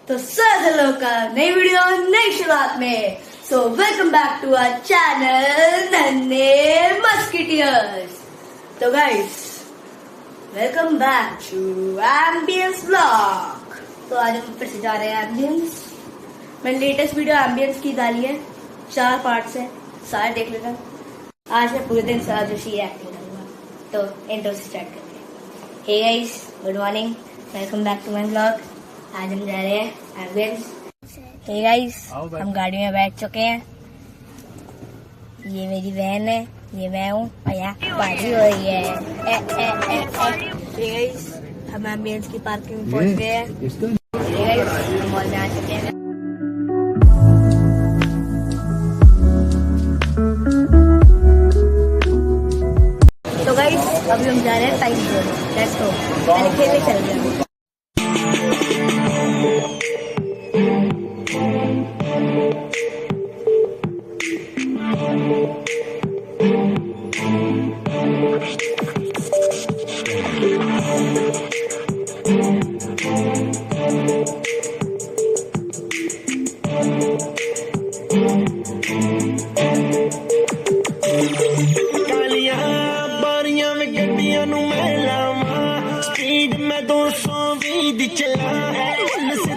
तो हेलो का नई वीडियो नई शुरुआत में। So welcome back to our channel Nanhe musketeers. तो guys welcome back to ambiance blog. तो आज हम फिर से जा रहे हैं एम्बियंस। मैंने लेटेस्ट वीडियो एम्बियंस की डाली है, 4 पार्ट्स है, सारे देख लेना। आज मैं पूरे दिन सारा जोशी एक्टिंग करूंगा। तो इंट्रो से स्टार्ट करते हैं। Hey guys, good morning, welcome back to my blog. आज हम जा रहे हैं एम्बियंस। हे गाइस, हम गाड़ी में बैठ चुके हैं। ये मेरी वैन है, ये मैं हूँ और यहाँ पार्टी हो रही है। हे गाइस, हम एम्बियंस की पार्किंग में पहुँच गए हैं। हे गाइस, हम मॉल में आ चुके हैं। तो गाइस अभी हम जा रहे हैं टाइम जोन। लेट्स गो, पहले खेलने चल रहे हैं। स्पीड में 220 चला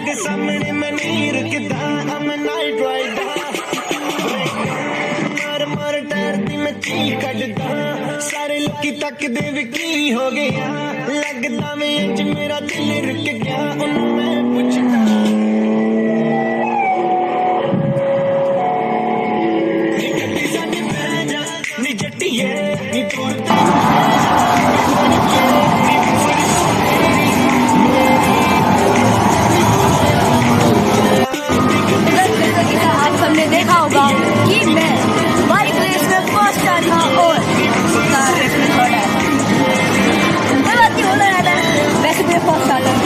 के सामने मैं नहीं रुकता। I'm a night rider, मार मार टायर दी मैं चीख कटदा। सारे लोकी तकदे वे की हो गया, लगदा मैं इंज मेरा दिल रुक गया। उन्हें मैं पूछता नी गड्डी साडी बह जा नी जट्टीए नी दूर देखा होगा कि मैं बाइक रेस में फर्स्ट आ था और कार रेस में थर्ड आया था। कोई बात नहीं, होना रहता है। वैसे भी फर्स्ट आता है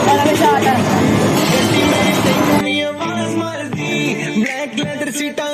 और हमेशा आता है। ब्लैक लेदर सीटा